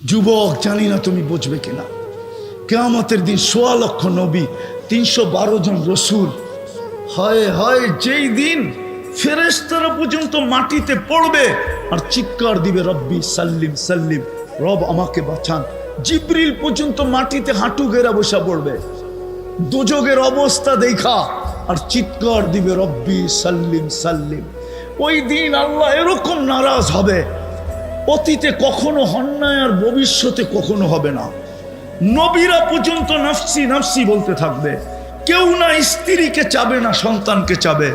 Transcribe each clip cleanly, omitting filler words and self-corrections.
যুবক, জানি না তুমি বুঝবে কিনা, কিয়ামতের দিন ১৬ লক্ষ নবী, ৩১২ জন রসুল, হায় হায়, যেই দিন ফেরেশতারা পর্যন্ত মাটিতে পড়বে আর চিৎকার দিবে রব্বি সাল্লিম সাল্লিম, রব আমাকে বাঁচান। জিবরিল পর্যন্ত মাটিতে হাঁটু গেরা বসা পড়বে দোজগের অবস্থা দেখা আর চিৎকার দিবে রব্বি সাল্লিম সাল্লিম। ওই দিন আল্লাহ এরকম নারাজ হবে, অতীতে কখনো হন নাই আর ভবিষ্যতে কখনো হবে না। নবীরা পর্যন্ত নাফসি নাফসি বলতে থাকবে, কেউ না স্ত্রীকে চাবে না সন্তানকে চাবে।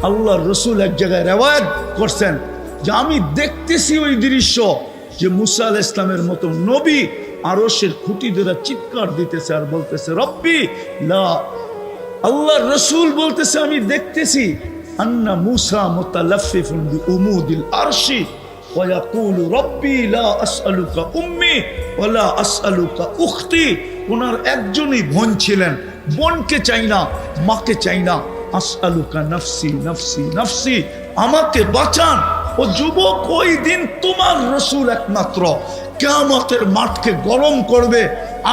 আল্লাহর রসুল এক জায়গায় রেওয়ায়াত করছেন যে আমি দেখতেছি ওই দৃশ্য, যে মুসা আলাইহিস সালামের মতো নবী আরশের খুঁটি ধরে চিৎকার দিতেছে আর বলতেছে রব্বি লা। আল্লাহর রসুল বলতেছে আমি দেখতেছি আন্না মুসা মুতালাফফিফুন বিউমুদিল আরশি ওয়া ইয়াকুলু রব্বি লা আসআলুকা উম্মি ওয়া লা আসআলুকা উখতি। ওনার একজনই বোন ছিলেন, বোনকে চাই না, মাকে চাই না। আসআলুকা নাফসি নাফসি নাফসি, আমাকে বাঁচান। ও যুবক, ওই দিন তোমার রসুল একমাত্র কিয়ামতের মাঠকে গরম করবে,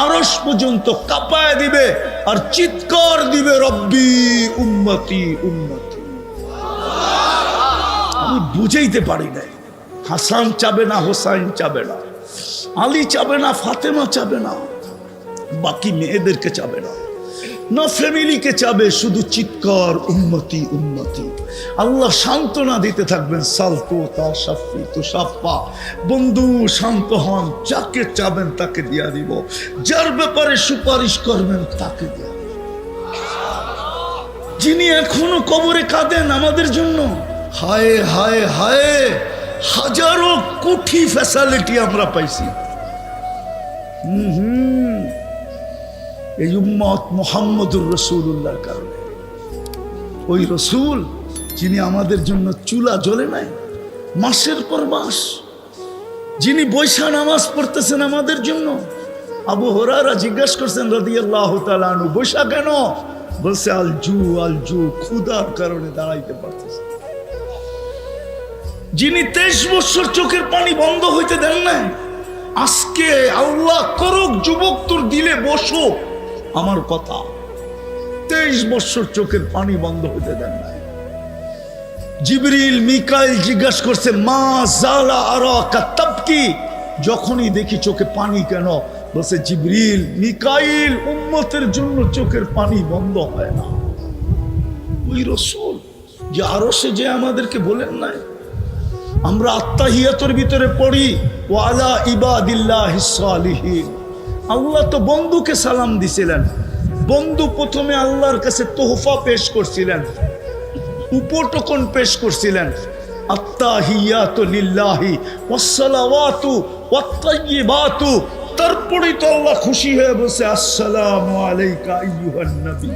আরশ পর্যন্ত কাঁপায় দিবে আর চিৎকার দিবে রব্বি উম্মতি উম্মতি। আমি বুঝাইতে পারি না। হাসান চাবে না, হোসাইন চাবে না, আলী চাবে না, ফাতেমা চাবে না, বাকি মেয়েদেরকে চাবে না, না ফ্যামিলিকে চাবে, শুধু চিৎকার উম্মতি উম্মতি। আল্লাহ সান্ত্বনা দিতে থাকবেন, সালতু তা শাফি তু শাফা, বন্ধু শান্ত হন, যাকে চাবেন তাকে দিয়া দিব, যার ব্যাপারে সুপারিশ করবেন তাকে দিয়া দিব। যিনি এখনো কবরে কাঁদেন আমাদের জন্য, হায় হায় হায়, হাজারো কোটি ফ্যাসিলিটি আমরা পাইছি। এই উম্মত মুহাম্মদুর রাসূলুল্লাহর কারণে। ওই রসুল যিনি আমাদের জন্য চুলা জ্বলে নাই মাসের পর মাস, যিনি বৈশা নামাজ পড়তেছেন আমাদের জন্য। আবু হুরায়রা জিজ্ঞাসা করছেন রাদিয়াল্লাহু তাআলা আনহু, বৈশা কেন? বলছে আল জু, ক্ষুধার কারণে দাঁড়াইতে পারতেছে। যিনি 23 বছর চোখের পানি বন্ধ হইতে দেন নাই, আজকে আল্লাহ করুক যুবক তোর দিলে বসো আমার কথা, 23 বছর চোখের পানি বন্ধ হইতে দেন নাই। জিবরিল মিকাইল জিজ্ঞাসা করছে মা জালা আরাকা তাবকি, যখনই দেখি চোখে পানি কেন? বলছে জিবরিল মিকাইল উম্মতের জন্য চোখের পানি বন্ধ হয় না। ওই রাসূল যে আরশে যে আমাদেরকে বলেন নাই, আমরা আত্তাহিয়াতুর ভিতরে পড়ি ওয়ালা ইবাদিল্লাহিস সালিহিন। আল্লাহ তো বন্ধুকে সালাম দিছিলেন, বন্ধু প্রথমে আল্লাহর কাছে তোহফা পেশ করছিলেন, উপটকন পেশ করছিলেন, আত্তাহিয়াতু লিল্লাহি ওয়াসসালাওয়াতু ওয়াত-তাইয়্যিবাতু। তারপরেই তো আল্লাহ খুশি হয়ে বসে আসসালামু আলাইকা আইয়ুহান নবী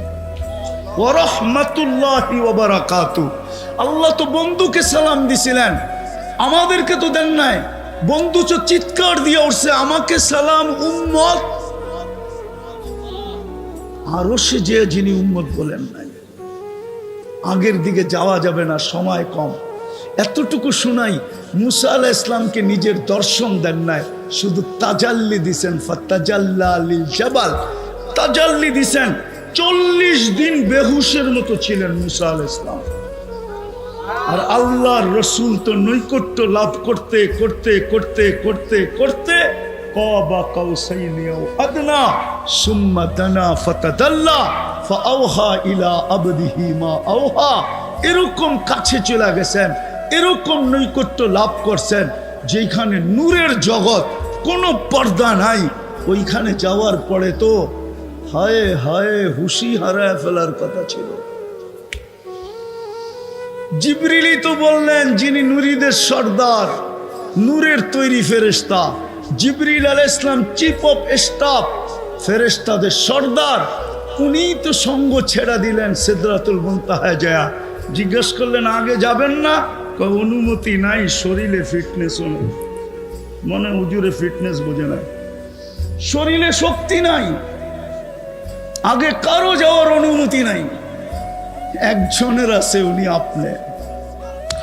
ওয়া রাহমাতুল্লাহি ওয়া বারাকাতুহু। আল্লাহ তো বন্ধুকে সালাম দিছিলেন, আমাদেরকে তো দেন নাই। বন্ধু তো চিৎকার দিয়ে উঠছে আমাকে সালাম উম্মত। আরো সে যে যিনি উম্মত বলেন নাই। আগের দিকে যাওয়া যাবে না, সময় কম। এতটুকু শুনাই, মুসা আলাইহিস সালামকে নিজের দর্শন দেন নাই, শুধু তাজাল্লি দিছেন। ফাতাজাল্লা লিল জাবাল, তাজাল্লি দিছেন। 40 দিন বেহুশের মতো ছিলেন মুসা আলাইহিস সালাম। আর আল্লাহর রসুল তো নৈকট্য লাভ করতে করতে করতে করতে করতে কাবা কাউসাইনি আও আদনা সুম্মা দানা ফাতাদাল্লা ফাআওহা ইলা আবদিহি মা আওহা। এরকম কাছে চলে গেছেন, এরকম নৈকট্য লাভ করছেন যেখানে নূরের জগৎ, কোনো পর্দা নাই। ওইখানে যাওয়ার পরে তো হায় হায় হুশি হারায় ফেলার কথা ছিল। জিবরিলই তো বললেন যিনি নূরীদের সর্দার, নূরের তৈরি ফেরেশতা। জিবরিল আলাইহিস সালাম চিফ অফ স্টাফ, ফেরেশতাদের সর্দার। উনিই তো সঙ্গ ছেড়া দিলেন সিদরাতুল মুনতাহায় যায়। জিজ্ঞেস করলেন আগে যাবেন না? অনুমতি নাই, শরীরে ফিটনেসও নেই। মনে হুজুরে ফিটনেস বোঝে না, শরীরে শক্তি নাই, আগে কারো যাওয়ার অনুমতি নাই। একজনের আছে, উনি আপনি।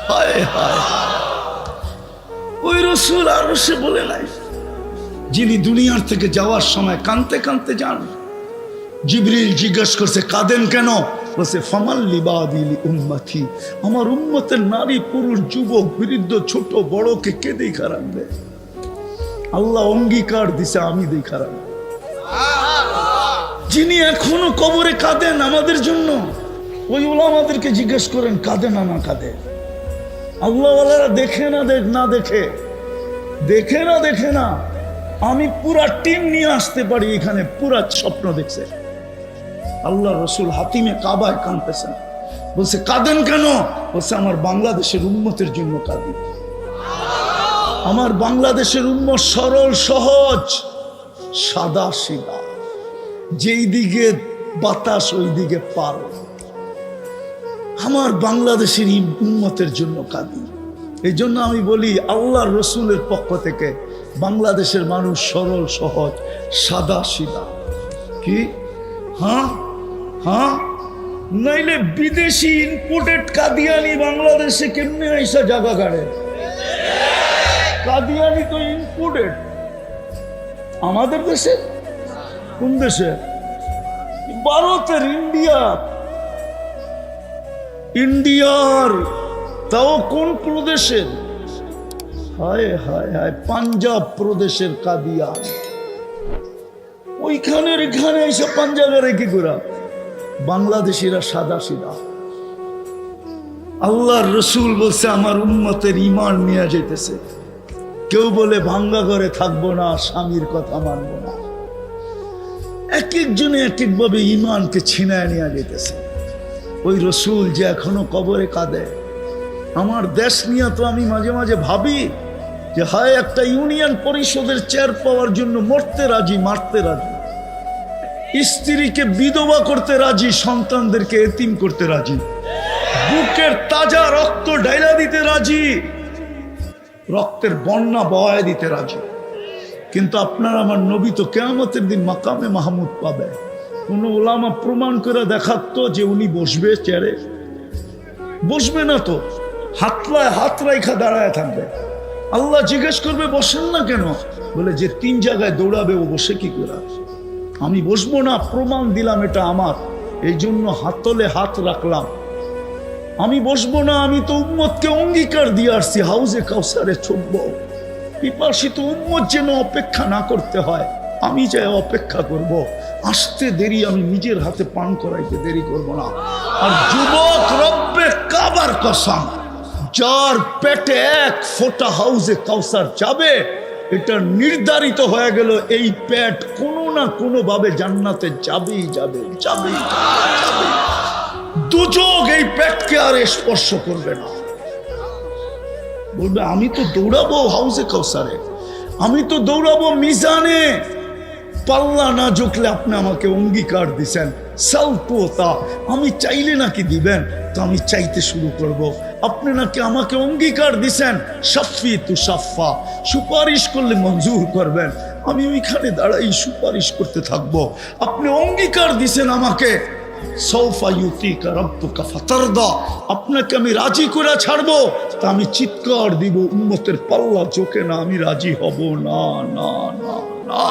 হায় হায়, ওই রসুল আরশে বলে নাই যিনি দুনিয়ার থেকে যাওয়ার সময় কাঁদতে কাঁদতে যান। জিবরিল জিজ্ঞেস করছে কাঁদেন কেন? বলছে ফামাল লিবাদিলি উম্মতি, আমার উম্মতের নারী পুরুষ যুবক বৃদ্ধ ছোট বড়কে কে দেখা রাখবে? আল্লাহ অঙ্গীকার দিছে আমি দেখা রাখবো। যিনি এখনো কবরে কাঁদেন আমাদের জন্য, ওই ওলামাদেরকে জিজ্ঞেস করেন কাঁদে না না কাঁদে? আল্লাহওয়ালারা দেখে না দেখে না। আমি পুরা টিম নিয়ে আসতে পারি এখানে, পুরা স্বপ্ন দেখছে। আল্লাহ রসুল হাতিমে কাবায় কাঁদতেছেন, বলছে কাঁদেন কেন? বলছে আমার বাংলাদেশের উম্মতের জন্য কাঁদি। আমার বাংলাদেশের উম্মত সরল সহজ সাদা সিধা, যেই দিকে বাতাস ওই দিকে পার। আমার বাংলাদেশের উম্মতের জন্য কাঁদি। এই জন্য আমি বলি আল্লাহ রসুলের পক্ষ থেকে বাংলাদেশের মানুষ সরল সহজ সাদা সিধা। কি হ্যাঁ নাইলে বিদেশি ইম্পোর্টেড কাদিয়ানি বাংলাদেশে কেমনে আইসা জায়গা গাড়ে? কাদিয়ানি তো ইম্পোর্টেড। আমাদের দেশে কোন দেশে? ভারতের, ইন্ডিয়ার, তাও কোন প্রদেশের? হায় হায় হায়, পাঞ্জাব প্রদেশের কাদিয়ান। ওইখানের এখানে এসে পাঞ্জাবের কি করা? বাংলাদেশিরা সাদা সিধা। আল্লাহর রসুল বলছে আমার উম্মতের ঈমান নিয়ে যেতেছে। কেউ বলে ভাঙ্গা ঘরে থাকবো না, স্বামীর কথা মানবো না। এক একজনে এক একভাবে ঈমানকে ছিনায় নিয়ে যেতেছে। ওই রসুল যে এখনো কবরে কাঁদে। আমার দেশ নিয়ে তো আমি মাঝে মাঝে ভাবি যে হয় একটা ইউনিয়ন পরিষদের চেয়ার পাওয়ার জন্য মরতে রাজি, মারতে রাজি, স্ত্রীকে বিধবা করতে রাজি, সন্তানদেরকে এতিম করতে রাজি, বুকের তাজা রক্ত ডাইলা দিতে রাজি, রক্তের বন্যা বহায় দিতে রাজি। কিন্তু আপনার আমার নবী তো কিয়ামতের দিন মাকামে মাহমুদ পাবে। কোন ওলামা প্রমাণ করে দেখাতো যে উনি বসবে চেয়ারে? বসবে না তো, হাত রাইখা দাঁড়ায় থাকবে। আল্লাহ জিজ্ঞেস করবে বসেন না কেন? বলে যে 3 জায়গায় দৌড়াবে ও বসে কি করে? আমি বসবো না, প্রমাণ দিলাম এটা আমার, এই জন্য হাতলে হাত রাখলাম। আমি বসবো না, আমি তো উম্মতকে অঙ্গীকার দিয়ে আসছি হাউজে কাউসারে ছুটবো। পিপাসিত উম্মত যেন অপেক্ষা না করতে হয়, আমি চাই অপেক্ষা করব। আসতে দেরি, আমি নিজের হাতে পান করাইতে দেরি করব না। আর যুবক, রব্বে কাবার কসম, যার পেটে 1 ফোঁটা হাউজে কাউসার যাবে, এটা নির্ধারিত হয়ে গেল, এই পেট কোনো না কোনো ভাবে জান্নাতে যাবেই যাবে। দুযোগ এই পেটকে আর স্পর্শ করবে না। বলবে আমি তো দৌড়াবো হাউজে কাউসারে, আমি তো দৌড়াবো মিজানে। পাল্লা না ঝুঁকলে আপনি আমাকে অঙ্গীকার দিছেন সালপোতা, আমি চাইলে নাকি দিবেন, তো আমি চাইতে শুরু করব। আপনি নাকি আমাকে অঙ্গীকার দিছেন শাফি তু শাফা, সুপারিশ করলে মঞ্জুর করবেন। আমি ওইখানে দাঁড়াই সুপারিশ করতে থাকবো। আপনি অঙ্গীকার দিছেন আমাকে সৌফা ইউতিকা রাব্বুকা ফাতারদা, আপনাকে আমি রাজি করে ছাড়বো। তা আমি চিৎকার দিব উম্মতের পাল্লা চোখে না, আমি রাজি হব না না না না।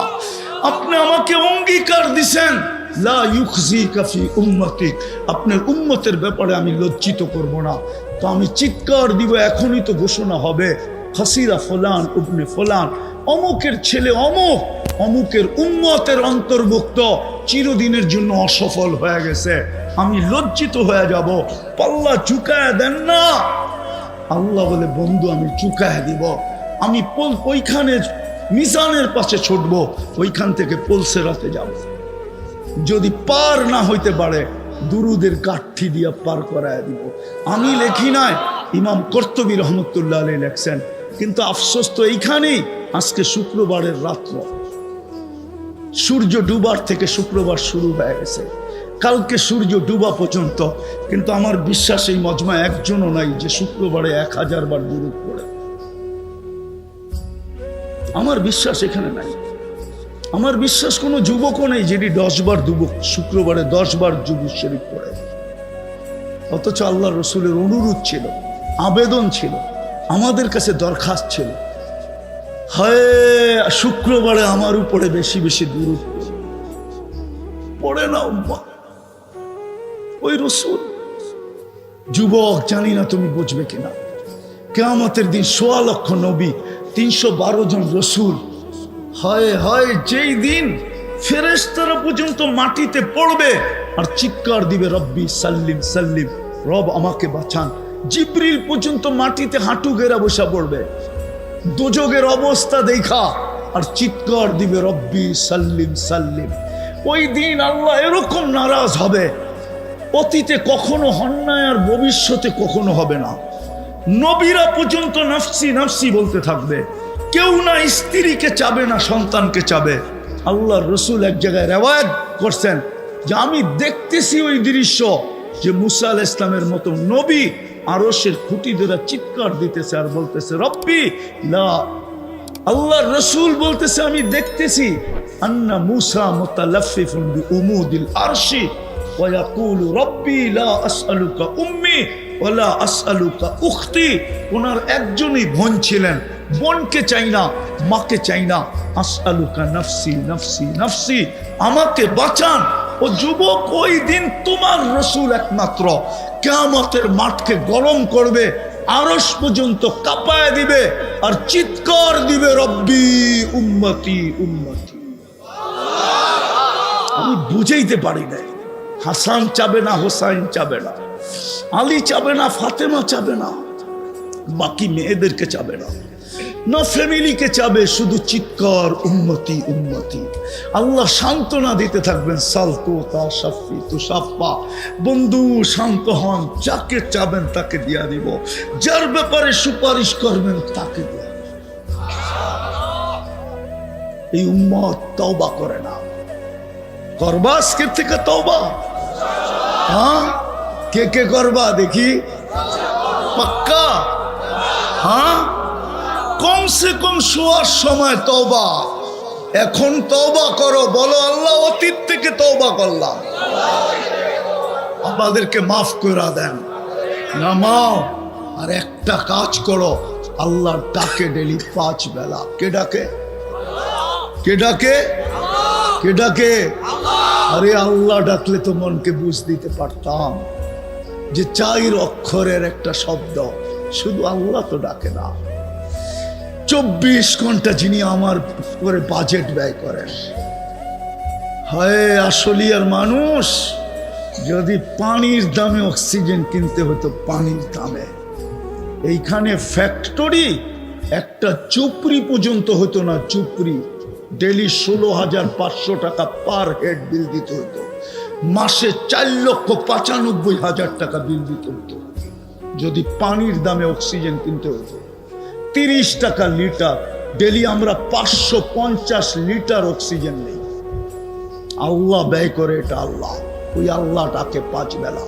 আপনি আমাকে অঙ্গীকার দিছেন লা ইউখজিকা ফি উম্মতিক, আপনার উম্মতের ব্যাপারে আমি লজ্জিত করব না। তো আমি চিৎকার দিব, এখনই তো ঘোষণা হবে হাসিরা ফলান ইবনে ফলান, অমুকের ছেলে অমুক, অমুকের উম্মতের অন্তর্ভুক্ত, চিরদিনের জন্য অসফল হয়ে গেছে। আমি লজ্জিত হয়ে যাব। পাল্লা চুকায় দেন না। আল্লাহ বলে বন্ধু আমি চুকায় দিব। আমি ওইখানে মিজানের পাশে ছুটবো, ওইখান থেকে পলসেরাতে যাব। যদি পার না হইতে পারে দুরুদের কাঠি দিয়া পার করায় দিব। আমি লেখি নাই, ইমাম কর্তুবী রহমতুল্লাহ আলাইহি লেখছেন। কিন্তু আফসোস তো এইখানেই, আজকে শুক্রবারের রাত্র, সূর্য ডুবার থেকে শুক্রবার শুরু হয়ে গেছে, কালকে সূর্য ডুবা পর্যন্ত। কিন্তু আমার বিশ্বাস এই মজমা একজনও নাই যে শুক্রবারে 1000 বার দুরূদ পড়ে। আমার বিশ্বাস এখানে নাই। আমার বিশ্বাস কোনো যুবকও নেই যেটি 10 বার শুক্রবারে 10 বার যুবক শরীফ পড়ে। অথচ আল্লাহ রসুলের অনুরোধ ছিল, আবেদন ছিল, আমাদের কাছে দরখাস্ত ছিল, হায় শুক্রবারে আমার উপরে বেশি বেশি দুরূদ পড়ে না উম্মত। ওই রসুল। যুবক, জানি না তুমি বুঝবে কিনা, কিয়ামতের দিন ১৬ লক্ষ নবী, ৩১২ জন রসুল। হায় হায়, যেই দিন ফেরেশতারা পর্যন্ত মাটিতে পড়বে আর চিৎকার দিবে, রব্বি সাল্লিম সাল্লিম, রব আমাকে বাঁচান। জিবরিল পর্যন্ত মাটিতে হাঁটু গেরা বসা পড়বে দোজখের অবস্থা দেখা আর চিৎকার দিবে, রব্বি সাল্লিম সাল্লিম। ওই দিন আল্লাহ এরকম নারাজ হবে, অতীতে কখনো হন না আর ভবিষ্যতে কখনো হবে না। নবীরা পর্যন্ত নাফসি নাফসি বলতে থাকবে, কেউ না স্ত্রীকে চাবে না সন্তানকে চাবে। আল্লাহর রসুল এক জায়গায় রেওয়ায়াত করছেন যে আমি দেখতেছি ওই দৃশ্য, যে মুসা আলাইহিস ইসলামের মতো নবী আরশের খুঁটি ধরে চিৎকার দিতেছে আর বলতেছে, রব্বি লা। আল্লাহর রসুল বলতেছে আমি দেখতেছি, আন্না মুসা মুতালাফফিফুন বিউমুদিল আরশি ওয়া ইয়াকুলু রব্বি লা আসআলুকা উম্মি ওয়া লা আসআলুকা উখতি। ওনার একজনই বোন ছিলেন, বোনকে চাই না, মাকে চাই না। আসআলুকা নাফসি নাফসি নাফসি, আমাকে বাঁচান। ও যুবক, ওই দিন তোমার রসুল একমাত্র কিয়ামতের মাঠকে গরম করবে, আরশ পর্যন্ত কাঁপায় দিবে আর চিৎকার দিবে, রব্বি উম্মতি উম্মতি। আমি বুঝাইতে পারি না। হাসান চাবে না, হোসাইন চাবে না, আলী চাবে না, ফাতেমা চাবে না, বাকি মেয়েদেরকে চাবে না, না ফ্যামিলিকে চাবে, শুধু চিৎকার উম্মতি উম্মতি। আল্লাহ সান্ত্বনা দিতে থাকবেন, সালতু তা শাফি তু শাফা, বন্ধু শান্ত হন, যাকে চাবেন তাকে দিয়া দিব, যার ব্যাপারে সুপারিশ করবেন তাকে দিয়া। এই উম্মত তওবা করে না। করবা আজকের থেকে তওবা? হ্যাঁ, কে কে করবা দেখি? পাক্কা? হ্যাঁ, কমসে কম শোয়ার সময় তওবা। এখন তওবা করো, বলো আল্লাহ অতীত থেকে তওবা করলাম, আমাদেরকে মাফ করে দেন। নামাও আর একটা কাজ করো, আল্লাহর ডাকে ডেলি 5 বেলা। কে ডাকে? কে ডাকে? কে ডাকে? আরে আল্লাহ ডাকলে তো মনকে বুঝ দিতে পারতাম যে 4 অক্ষরের একটা শব্দ, শুধু আল্লাহ তো ডাকে না। 24 ঘন্টা যিনি আমার করে বাজেট ব্যয় করেন। হায় আসলিয়ার মানুষ, যদি পানির দামে অক্সিজেন কিনতে হতো, পানির দামে, এইখানে ফ্যাক্টরি একটা চুপড়ি পর্যন্ত হতো না। চুপড়ি ডেলি 16,500 টাকা পার হেড বিল দিতে হতো, মাসে 4,95,000 টাকা বিল দিতে হতো যদি পানির দামে অক্সিজেন কিনতে হতো। 30 টাকা লিটার, ডেলি আমরা 550 লিটার অক্সিজেন নেই। আল্লাহ ব্যয় করে এটা আল্লাহ। ওই আল্লাহ ডাকে 5 বেলা।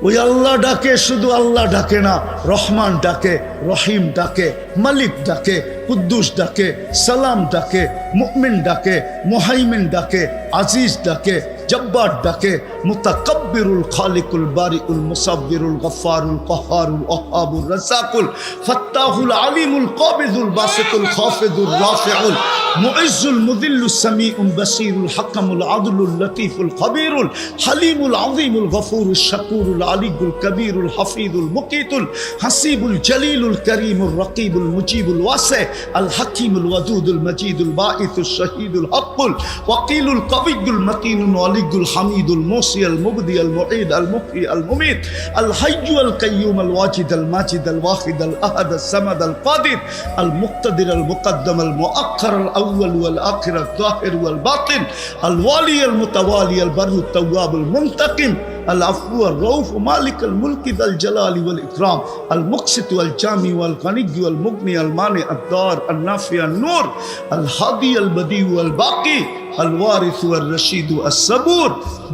ওই আল্লাহ ডাকে, শুধু আল্লাহ ডাকে না, রহমান ডাকে, রহিম ডাকে, মালিক ডাকে, কুদ্দুস ডাকে, সালাম ডাকে, মুমিন ডাকে, মুহাইমিন ডাকে, আজিজ ডাকে, জব্বার ডাকে, মুতাকাব্বিরুল খালিকুল বারিউল মুসাব্বিরুল গফফারুল কহ্হারুল ওয়াহ্হাবুর রাজ্জাকুল ফাত্তাহুল আলিমুল কাবিদুল বাসিতুল খাফিদুর রাফিউল মুইজ্জুল মুদিল্লুস সামিউল বাসীরুল হাকামুল আদলুল লতীফুল খবীরুল হালিমুল আযীমুল গফুরুশ শাকুরুল আলিয়ুল কবীরুল হাফিজুল মুকিতুল হাসিবুল জলিলুল করিমুর রকিবুল মুজিবুল ওয়াসি আল হাকিমুল ওয়াদুদুল মজিদুল বাঈসুশ শহীদুল হকুল ওয়াকিলুল কবিয়ুল মতিনুল ওয়ালিয়ুল হামিদুল মুসি আল মুবদি আল মুঈদ আল মুহয়ি আল মুমীত আল হাইয়্যু আল কাইয়্যুম আল ওয়াজিদ আল মাজিদ আল ওয়াহিদ আল আহাদ আল সামাদ আল কাদির আল মুক্তাদির আল মুকদ্দম আল মুআক্খার আল আউয়াল ওয়াল আখির আল যাহির ওয়াল বাতিন আল ওয়ালি আল মুতাওয়ালি আল বাররু তাওয়াব আল মুনতাকিম العفو الرؤوف مالك الملك ذا الجلال والإكرام المقسط والجامع والغني والمغني المانع الدار النافع النور الهادي البديع والباقي الوارث والرشيد الصبور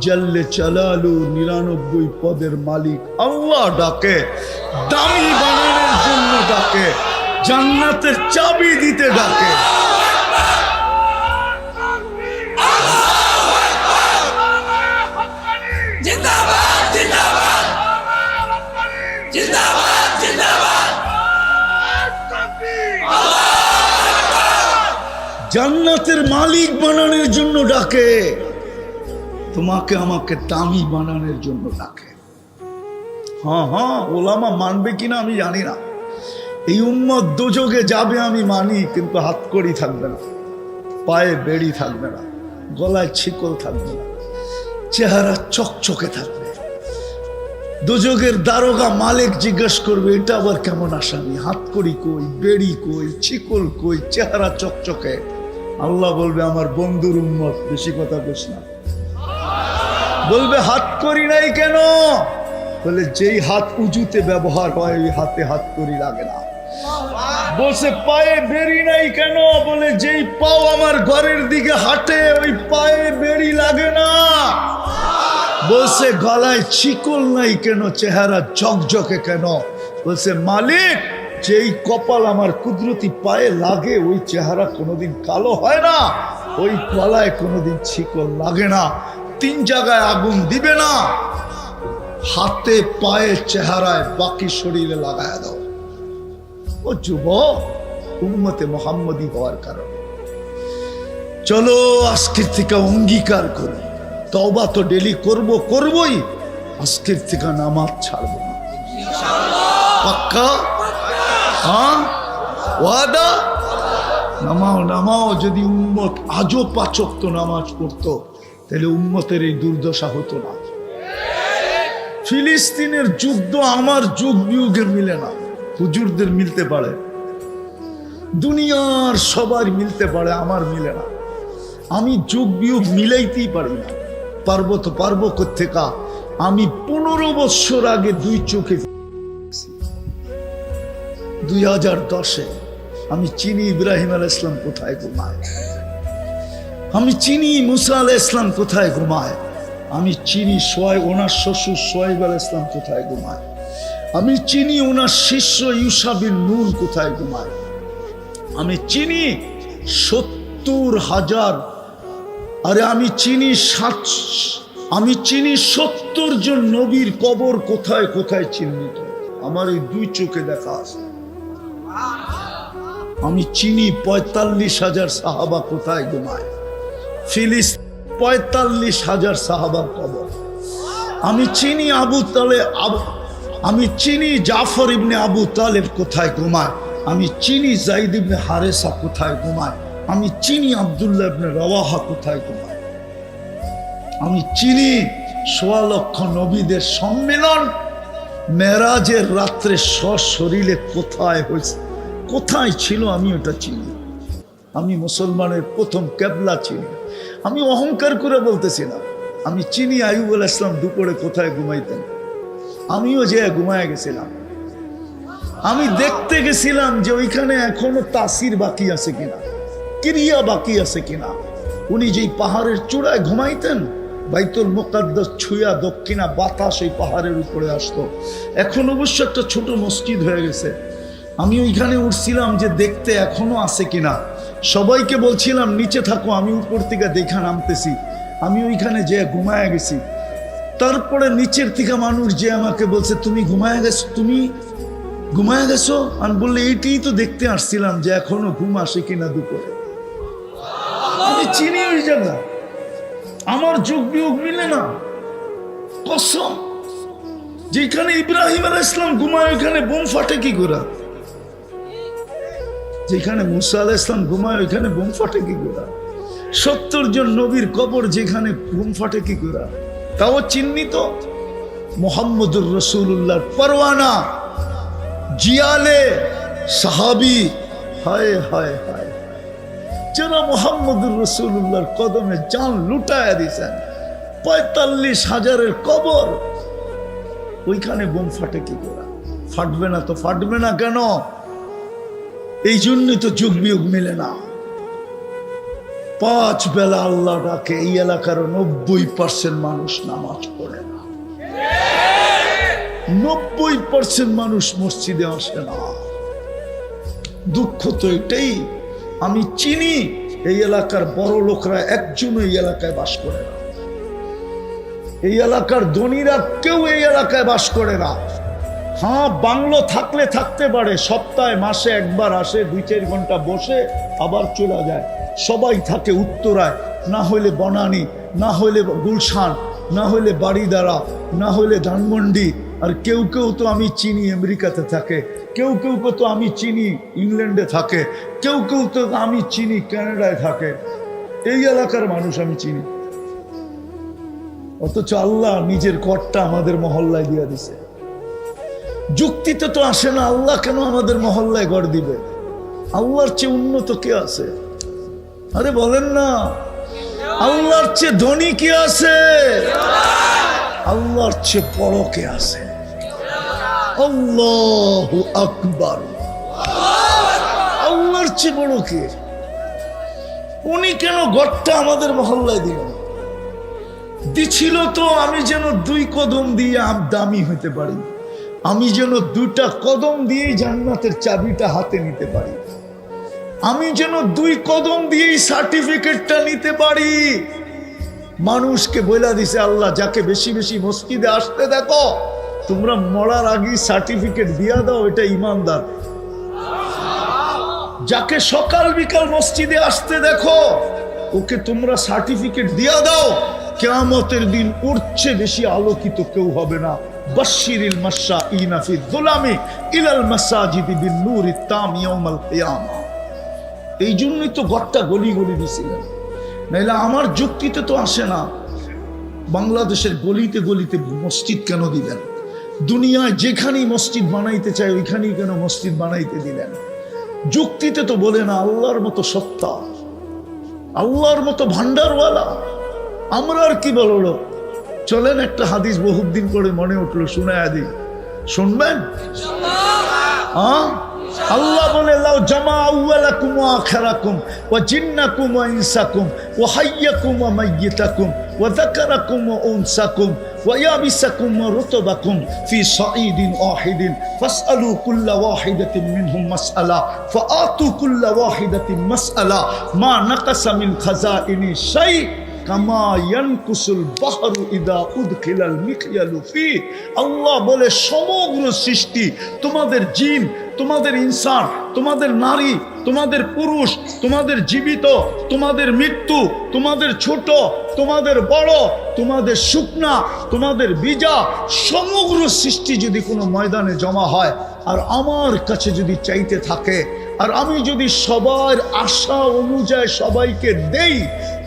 جل جلاله 99 পদের মালিক আল্লাহ ডাকে। দামি বানানোর জন্য ডাকে, জান্নাতের চাবি দিতে ডাকে। জান্নাতের মালিক বানানোর জন্য ডাকে, তোমাকে আমাকে দামি বানানোর জন্য ডাকে। হ্যাঁ হ্যাঁ, ওলামা মানবে কিনা আমি জানি না। এই উম্মত দোজখে যাবে আমি মানি, কিন্তু হাতকড়ি থাকবে না, পায়ে বেড়ি থাকবে না, গলায় ছিকল থাকবে না, চেহারা চকচকে থাকবে। দোজখের দারোগা মালিক জিজ্ঞেস করবে এটা আবার কেমন আসামি, হাতকড়ি কই, বেড়ি কই, ছিকল কই, চেহারা চকচকে। আল্লাহ বলবে আমার বন্ধুর উম্মত, বেশি কথা বলিস না। বলবে হাতকড়ি নাই কেন? বলে যেই হাত উজুতে ব্যবহার হয় ওই হাতে হাতকড়ি লাগে না। বলছে পায়ে বেড়ি নাই কেন? বলে যেই পাও আমার ঘরের দিকে হাঁটে ওই পায়ে বেড়ি লাগে না। বলছে গলায় ছিকল নাই কেন, চেহারা ঝকঝকে কেন? বলছে মালিক যেই কপাল আমার কুদরতি পায়ে লাগে ওই চেহারা কোনোদিন কালো হয় না, ওই গলায় কোনোদিন ছিকল লাগে না। 3 জায়গায় আগুন দিবে না, হাতে পায়ে চেহারায়, বাকি শরীরে লাগায় দাও। ও যুবক, উম্মতে মুহাম্মদী হওয়ার কারণে চলো আজকের থেকে অঙ্গীকার করি, তওবা তো ডেলি করবই, আজকের থেকে নামাজ ছাড়বো না। পাক্কা? হ্যাঁ, ওয়াদা? নামাও। যদি উম্মত আজও 5 ওয়াক্ত নামাজ পড়তো তাহলে উম্মতের এই দুর্দশা হতো না। ফিলিস্তিনের যুদ্ধ আমার যুগ বিয়োগে মিলে না, হুজুরদের মিলতে পারে, দুনিয়ার সবার মিলতে পারে, আমার মিলে না। আমি যুগ বিয়োগ মিলাইতেই পারি না। পারবো কোত্থেকা? আমি 15 বছর আগে 2 চোখে 2010-এ আমি চিনি ইব্রাহিম আলাইহিস সালাম কোথায় ঘুমায়, আমি চিনি মুসা আলাইহিস সালাম কোথায় ঘুমায়, আমি চিনি ওনার শ্বশুর সোহাইব আলাইহিস সালাম কোথায় ঘুমায়, আমি চিনি ওনার শিষ্য ইউসা বিন নুন কোথায় ঘুমায়, আমি চিনি 70,000, আরে আমি চিনি 70 জন নবীর কবর কোথায় কোথায় চিহ্নিত, আমার এই 2 চোখে দেখা আছে। আমি চিনি 45,000 সাহাবা কোথায় ঘুমায়, ফিলিস্তিন 45,000 সাহাবার কবর। আমি চিনি আমি চিনি জাফর ইবনে আবু তালেব কোথায় ঘুমায়, আমি চিনি যায়েদ ইবনে হারেসা কোথায় ঘুমায়, আমি চিনি আব্দুল্লাহ ইবনে রাওয়াহা কোথায় ঘুমায়, আমি চিনি 1.25 লক্ষ নবীদের সম্মেলন মেরাজের রাত্রে সশরীরে কোথায় হয়েছে, কোথায় ছিল, আমি ওটা চিনি। আমি মুসলমানের প্রথম কেবলা চিনি। আমি অহংকার করে বলতেছি না, আমি চিনি আইয়ুব আলাইহিস সালাম দুপুরে কোথায় ঘুমাইতেন, আমিও যে ঘুমায় গেছিলাম। আমি দেখতে গেছিলাম যে ওইখানে এখনো তাসির বাকি আছে কিনা, ক্রিয়া বাকি আছে কিনা। উনি যেই পাহাড়ের চূড়ায় ঘুমাইতেন, বাইতুল মুকাদ্দাস ছুঁয়া দক্ষিণা বাতাস ওই পাহাড়ের উপরে আসতো। এখন অবশ্য একটা ছোট মসজিদ হয়ে গেছে। আমি ওইখানে উঠছিলাম যে দেখতে এখনো আছে কিনা। সবাইকে বলছিলাম নিচে থাকো, আমি উপর থেকে দেখা নামতেছি। আমি ওইখানে যে ঘুমায় গেছি। তারপরে নিচের থেকে মানুষ যে আমাকে বলছে তুমি ঘুমায় গেছো। আমি বললে এইটাই তো দেখতে আসছিলাম যে এখনো ঘুম আসে কিনা দুপুরে। আমি চিনি ওই জায়গা, আমার যুগ বিয়োগ মিলে না। কসম, যেখানে ইব্রাহিম আলাইহিস সালাম ঘুমায় ওইখানে বোম ফাটে কি করে? যেখানে মুসা আলাইহিস সালাম ঘুমায় ওইখানে বোম ফাটে কি করে? 70 জন নবীর কবর যেখানে বোম ফাটে কি করে? তাও চিহ্নিত মুহাম্মদুর রাসূলুল্লাহর পরওয়ানা, জিয়ালে সাহাবী। হায় হায় হায়, যারা মুহাম্মদুর রাসূলুল্লাহর কদমে জান লুটায়া দিয়েছেন, 45,000-এর কবর, ওইখানে বোম ফাটে কি করে? ফাটবে না তো ফাটবে না কেন? এই জন্যই তো যুগ বিয়োগ মিলে না। 5 বেলা আল্লাহ ডাকে, এই এলাকার 90% মানুষ নামাজ পড়ে না, 90% মানুষ মসজিদে আসে না। দুঃখ তো এটাই। আমি চিনি এই এলাকার বড় লোকরা একজনও এই এলাকায় বাস করে না, এই এলাকার ধনীরা কেউ এই এলাকায় বাস করে না। হ্যাঁ, বাংলো থাকলে থাকতে পারে, সপ্তাহে মাসে একবার আসে, 2-4 ঘন্টা বসে আবার চলে যায়। সবাই থাকে উত্তরায়, না হইলে বনানী, না হইলে গুলশান, না হইলে বাড়িদারা, না হইলে ধানমন্ডি। আর কেউ কেউ তো আমি চিনি আমেরিকাতে থাকে, কেউ কেউ তো আমি চিনি ইংল্যান্ডে থাকে, কেউ কেউ তো আমি চিনি কানাডায় থাকে। এই এলাকার মানুষ আমি চিনি, অথচ আল্লাহ নিজের করটা আমাদের মহল্লায় দিয়ে দিছে। যুক্তিতে তো আসে না, আল্লাহ কেন আমাদের মহল্লায় ঘর দিবে? আল্লাহর চেয়ে উন্নত কে আছে? আরে বলেন না, আল্লাহর চেয়ে ধনী কে আছে? আল্লাহর চেয়ে বড় কে আছে? আল্লাহু আকবার। আল্লাহর চেয়ে বড় কে? উনি কেন ঘরটা আমাদের মহল্লায় দিলেন? দিছিল তো আমি যেন 2 কদম দিয়ে দামি হইতে পারি, আমি যেন 2টা কদম দিয়ে জান্নাতের চাবিটা হাতে নিতে পারি, আমি যেন 2 কদম দিয়ে সার্টিফিকেটটা নিতে পারি। মানুষকে বইলা দিছে আল্লাহ, যাকে বেশি বেশি মসজিদে আসতে দেখো তোমরা মরার আগে সার্টিফিকেট দিয়া দাও, এটা ইমানদার। যাকে সকাল বিকাল মসজিদে আসতে দেখো ওকে তোমরা সার্টিফিকেট দিয়া দাও, কিয়ামতের দিন উঠছে বেশি আলোকিত কেউ হবে না। বাশশিরিল মাশাঈনা ফি যুলামি ইলাল মাসাজিদি বিন নূরি তাম ইয়াউমাল কিয়ামা। এই জন্যই তো ঘরটা গলি গলি দিছিলেন, নাইলে আমার যুক্তিতে তো আসে না। বাংলাদেশের গলিতে গলিতে মসজিদ কেন দিলেন? দুনিয়ায় যেখানেই মসজিদ বানাইতে চায় ওইখানেই কেন মসজিদ বানাইতে দিলেন? যুক্তিতে তো বলে না আল্লাহর মতো সত্তা, আল্লাহর মতো ভান্ডারওয়ালা। আমরা আর কি বললো? চলেন একটা হাদিস বহুত দিন করে মনে উঠলো, শুনায়া দিই, শুনবেন? আল্লাহ বলে লাউ জামা আউয়ালাকুম ওয়া আখিরাকুম ওয়া জিন্নাকুম ওয়া ইনসাকুম ওয়া হাইয়াকুম ওয়া মাইয়িতাকুম ওয়া যাকারাকুম ওয়া উনসাকুম ওয়া ইয়াবিসাকুম ওয়া রুতবাকুম ফি সাঈদিন ওয়াহিদিন ফাসআলু কুল্লা ওয়াহিদাতিন মিনহুম মাসআলা ফাআতু কুল্লা ওয়াহিদাতিন মাসআলা মা নাকাসা মিন খাযাইনি শাই কামা ইয়ানকুসুল বাহরু ইদা উদখিলাল মিখয়ালু ফি। আল্লাহ বলে সমগ্র সৃষ্টি, তোমাদের জিন, তোমাদের ইনসান, তোমাদের নারী, তোমাদের পুরুষ, তোমাদের জীবিত, তোমাদের মৃত্যু, তোমাদের ছোট, তোমাদের বড়, তোমাদের শুকনা, তোমাদের বীজা, সমগ্র সৃষ্টি যদি কোনো ময়দানে জমা হয় আর আমার কাছে যদি চাইতে থাকে, আর আমি যদি সবার আশা অনুযায়ী সবাইকে দেই,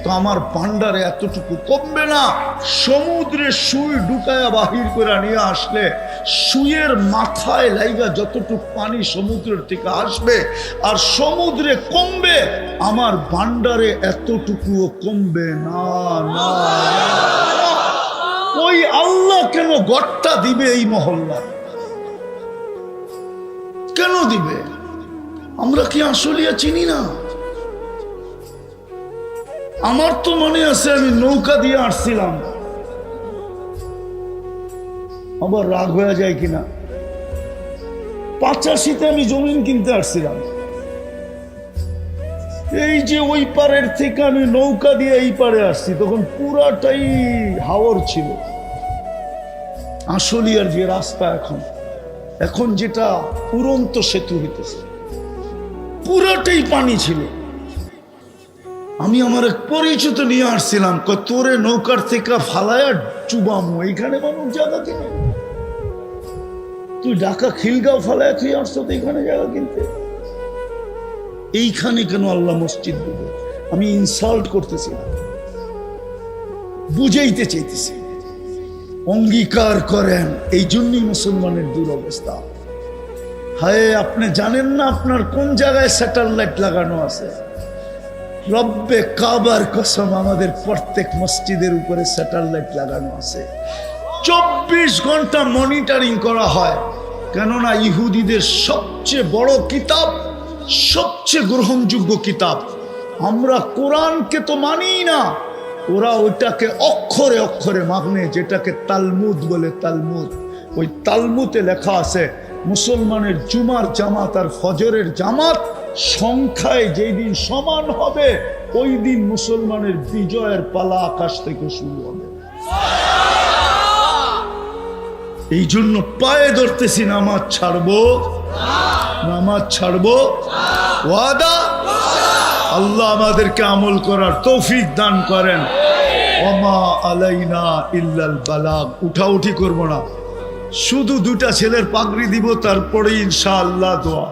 তো আমার ভান্ডারে এতটুকু কমবে না। সমুদ্রে সুই ঢুকায়া বাহির করে নিয়ে আসলে সুইয়ের মাথায় লাইগা যতটুকু পানি সমুদ্রের থেকে আসবে আর সমুদ্রে কমবে, আমার ভান্ডারে এতটুকুও কমবে না। না, ওই আল্লাহ কেন গড়টা দিবে এই মহল্লা? কেন দিবে? আমরা কি আসলিয়া চিনি না? আমার তো মনে আছে আমি নৌকা দিয়ে আসছিলাম, আবার রাগ হয়ে যায় কিনা, 85-তে আমি জমিন কিনতে আসছিলাম। এই যে ওই পারের থেকে আমি নৌকা দিয়ে এই পারে আসছি, তখন পুরাটাই হাওর ছিল। আসলিয়ার যে রাস্তা এখন যেটা উড়ন্ত সেতু হইতেছে, পুরাটাই পানি ছিল। আমি আমার এক পরিচিত নিয়ে আসছিলাম, তোরে নৌকার থেকে ফালায়া চুবামো, এইখানে মানুষ জায়গা কিনে। তুই ঢাকা খিলগাঁও ফালায়া তুই আসছো তো এইখানে জায়গা কিনতে, এইখানে কেন আল্লাহ মসজিদ দেবে? আমি ইনসাল্ট করতেছি না, বুঝাইতে চাইতেছি। অঙ্গীকার করেন, এই জন্যই মুসলমানের দুরবস্থা। হায়, আপনি জানেন না আপনার কোন জায়গায় স্যাটেলাইট লাগানো আছে? রব্বে কাবার কসম, আমাদের প্রত্যেক মসজিদের উপরে স্যাটেলাইট লাগানো আছে। 24 ঘন্টা মনিটরিং করা হয়, কেননা ইহুদিদের সবচেয়ে বড় কিতাব, সবচেয়ে গ্রহণযোগ্য কিতাব। আমরা কোরআনকে তো মানি না, ওরা ওইটাকে অক্ষরে অক্ষরে মানে, যেটাকে তালমুদ বলে। তালমুদ, ওই তালমুদে লেখা আছে মুসলমানের জুমার জামাত আর ফজরের জামাত সংখ্যায় যেই দিন সমান হবে, ওই দিন মুসলমানের বিজয়ের পালা আকাশ থেকে শুরু হবে। এই জন্য পায়ে ধরতেছি, নামাজ ছাড়বো, নামাজ ছাড়বো, ওয়াদা। আল্লাহ আমাদেরকে আমল করার তৌফিক দান করেন। ওমা আলাইনা ইল্লাল বালাগ। উঠাউঠি করবো না, শুধু দুটা ছেলের পাগড়ি দিব, তারপরে ইনশাআল্লাহ দোয়া।